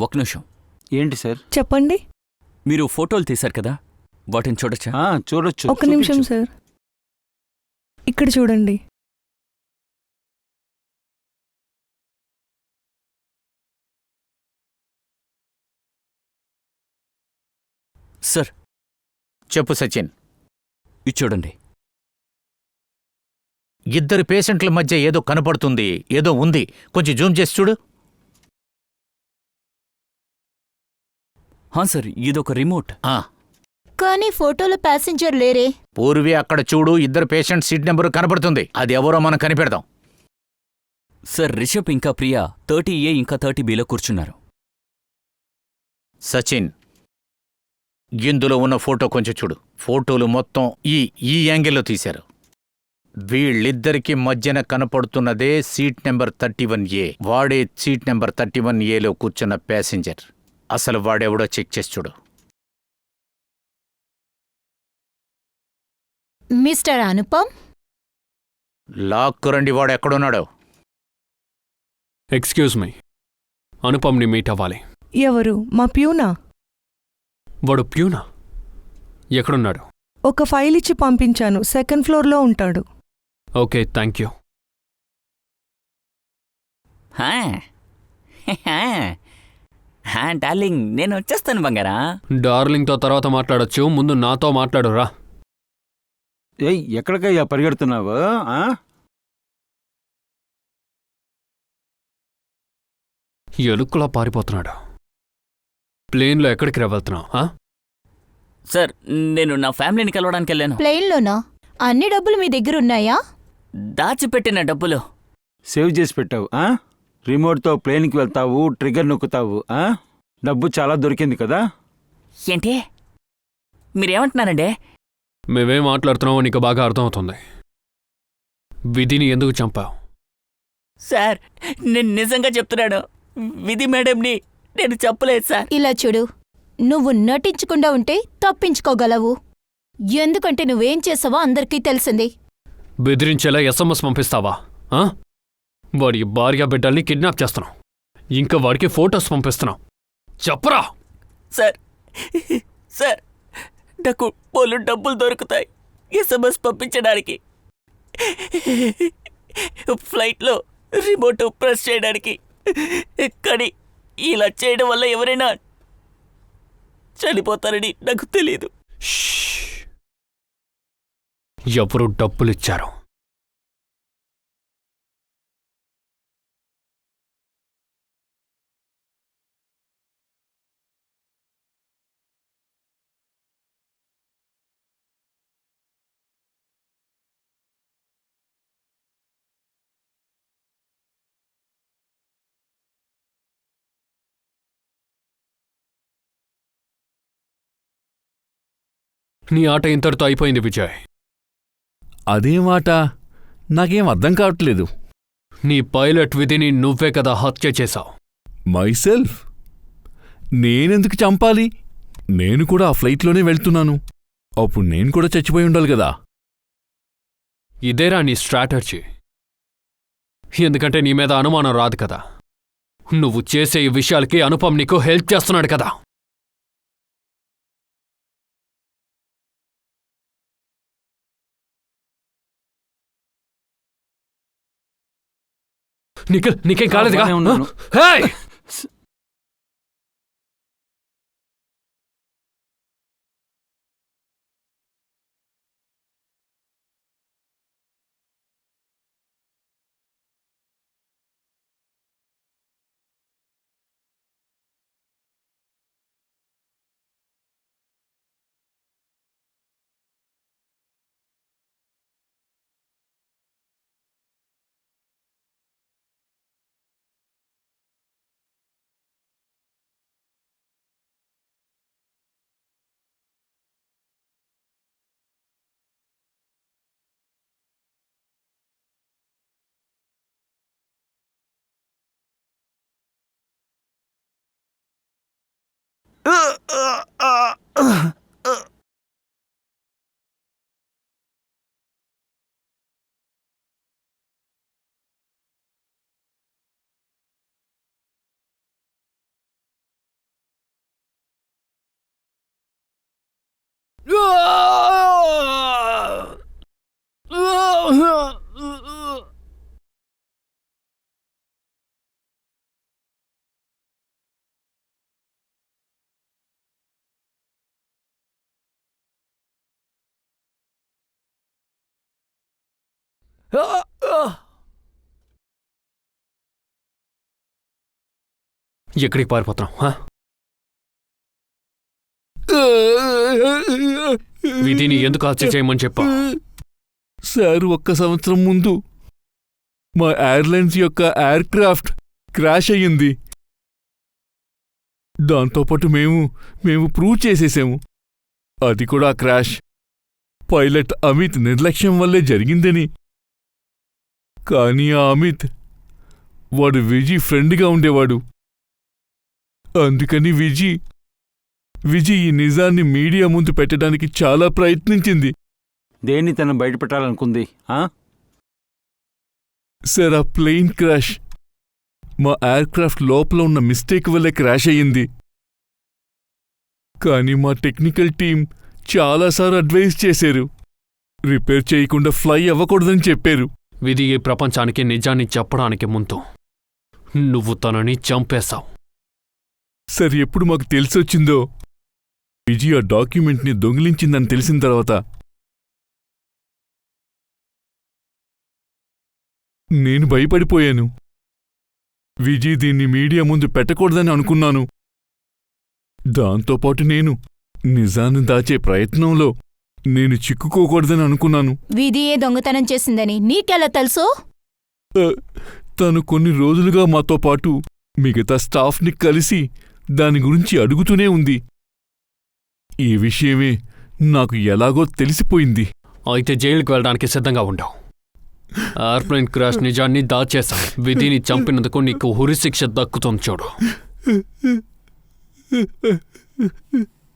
ఒక నిమిషం. ఏంటి సార్? చెప్పండి. మీరు ఫోటోలు తీశారు కదా, వాటిని చూడొచ్చా? చూడొచ్చు. ఒక నిమిషం సార్, ఇక్కడ చూడండి. సార్, చెప్పు సచిన్. ఇది చూడండి. ఇద్దరు పేషెంట్ల మధ్య ఏదో కనపడుతుంది, ఏదో ఉంది. కొంచెం జూమ్ చేసి చూడు. సార్, ఇదొక రిమోట్. కానీ ఫోటోలో ప్యాసింజర్ లేరే. పూర్వీ, అక్కడ చూడు, ఇద్దరు పేషెంట్ సీట్ నెంబరు కనపడుతుంది. అది ఎవరో మనం కనిపెడదాం. సార్, రిషబ్ ఇంకా ప్రియా 30A ఇంకా 30Bలో కూర్చున్నారు. సచిన్, ఇందులో ఉన్న ఫోటో కొంచెం చూడు. ఫోటోలు మొత్తం ఈ యాంగిల్లో తీశారు. వీళ్ళిద్దరికీ మధ్యన కనపడుతున్నదే సీట్ నెంబర్ 31A. వాడే సీట్ నెంబర్ 31Aలో కూర్చున్న ప్యాసింజర్. అసలు వాడెవడో చెక్ చేసి చూడు. మిస్టర్ అనుపమ్, లాక్కురండి, వాడు ఎక్కడున్నాడో. ఎక్స్క్యూజ్ మీ, అనుపమ్ని మీట్ అవ్వాలి. ఎవరు? మా ప్యూనా? వాడు ప్యూనా? ఎక్కడున్నాడు? ఒక ఫైల్ ఇచ్చి పంపించాను, 2nd ఫ్లోర్లో ఉంటాడు. Okay, thank you. డార్లింగ్, నేను వచ్చేస్తాను బంగారా. డార్లింగ్తో తర్వాత మాట్లాడొచ్చు, ముందు నాతో మాట్లాడురా. ఏయ్, ఎక్కడికయ్యా పరిగెడుతున్నావు? ఎలుక్కులా పారిపోతున్నాడు. ప్లేన్లో ఎక్కడికి వెళ్తున్నావు? సార్, నేను నా ఫ్యామిలీని కలవడానికి వెళ్ళాను. ప్లేన్లోనా? అన్ని డబ్బులు మీ దగ్గరున్నాయా? దాచిపెట్టిన డబ్బులు. సేవ్ చేసి పెట్టావు. రిమోట్తో ప్లేన్కి వెళ్తావు, ట్రిగ్గర్ నొక్కుతావు. డబ్బు చాలా దొరికింది కదా. ఏంటి మీరేమంటున్నారండి? మేమేం మాట్లాడుతున్నామో నీకు బాగా అర్థమవుతుంది. విధిని ఎందుకు చంపావు? సార్, నేను నిజంగా చెప్తున్నాను, విధి మేడంని నేను చెప్పలేదు సార్. ఇలా చూడు, నువ్వు నటించకుండా ఉంటే తప్పించుకోగలవు. ఎందుకంటే నువ్వేం చేసావో అందరికీ తెలిసింది. బెదిరించేలా ఎస్ఎంఎస్ పంపిస్తావా? ఆ? వాడి భార్య బిడ్డల్ని కిడ్నాప్ చేస్తున్నావు, ఇంకా వాడికి ఫోటోస్ పంపిస్తున్నావు. చెప్పరా? సార్ సార్, నాకు పోలు డబ్బులు దొరుకుతాయి ఎస్ఎంఎస్ పంపించడానికి, ఫ్లైట్లో రిమోట్ ప్రెస్ చేయడానికి. కానీ ఇలా చేయడం వల్ల ఎవరైనా చనిపోతారని నాకు తెలియదు. ఎవరు డబ్బులిచ్చారు? నీ ఆట ఇంతటితో అయిపోయింది విజయ్. అదేమాట నాకేం అర్థం కావట్లేదు. నీ పైలట్ విధిని నువ్వే కదా హత్య చేశావు. మైసెల్ఫ్? నేనెందుకు చంపాలి? నేను కూడా ఆ ఫ్లైట్లోనే వెళ్తున్నాను. అప్పుడు నేను కూడా చచ్చిపోయి ఉండాలి కదా. ఇదేరా నీ స్ట్రాటజీ. ఎందుకంటే నీ మీద అనుమానం రాదు కదా. నువ్వు చేసే ఈ విషయాలకి అనుపమ్ నీకు హెల్ప్ చేస్తున్నాడు కదా. నీకేం కాలేదుగా? బాగానే ఉన్నాను. హేయ్! ఎక్కడికి పారిపోతున్నావు? విధిని ఎందుకు హత్య చేయమని చెప్పా? సార్, 1 సంవత్సరం ముందు మా ఎయిర్లైన్స్ యొక్క ఎయిర్క్రాఫ్ట్ క్రాష్ అయ్యింది. దాంతోపాటు మేము ప్రూవ్ చేసేసాము అది కూడా క్రాష్ పైలట్ అమిత్ నిర్లక్ష్యం వల్లే జరిగిందని. కానీ ఆ అమిత్ వాడు విజీ ఫ్రెండ్గా ఉండేవాడు. అందుకని విజీ ఈ నిజాన్ని మీడియా ముందు పెట్టడానికి చాలా ప్రయత్నించింది. దేన్ని తను బయటపెట్టాలనుకుంది? సార్, ఆ ప్లేన్ క్రాష్ మా ఎయిర్క్రాఫ్ట్ లోపల ఉన్న మిస్టేక్ వల్లే క్రాష్ అయ్యింది. కానీ మా టెక్నికల్ టీం చాలాసార్లు అడ్వైజ్ చేశారు, రిపేర్ చేయకుండా ఫ్లై అవ్వకూడదని చెప్పారు. విధి ఈ ప్రపంచానికి నిజాన్ని చెప్పడానికి ముందు నువ్వు తనని చంపేశావు. సార్, ఎప్పుడు మాకు తెలిసొచ్చిందో విజీ ఆ డాక్యుమెంట్ని దొంగిలించిందని తెలిసిన తర్వాత నేను భయపడిపోయాను. విజీ దీన్ని మీడియా ముందు పెట్టకూడదని అనుకున్నాను. దాంతోపాటు నేను నిజాన్ని దాచే ప్రయత్నంలో నేను చిక్కుకోకూడదని అనుకున్నాను. విధియే దొంగతనం చేసిందని నీకెలా తెలుసు? తను కొన్ని రోజులుగా మాతో పాటు మిగతా స్టాఫ్ని కలిసి దాని గురించి అడుగుతూనే ఉంది. ఈ విషయమే నాకు ఎలాగో తెలిసిపోయింది. అయితే జైలుకి వెళ్ళడానికి సిద్ధంగా ఉండవు. ఎయిర్ప్లేన్ క్రాష్ నిజాన్ని దాచేశాం. విధిని చంపినందుకు నీకు ఉరిశిక్ష దక్కుతుంది చూడు.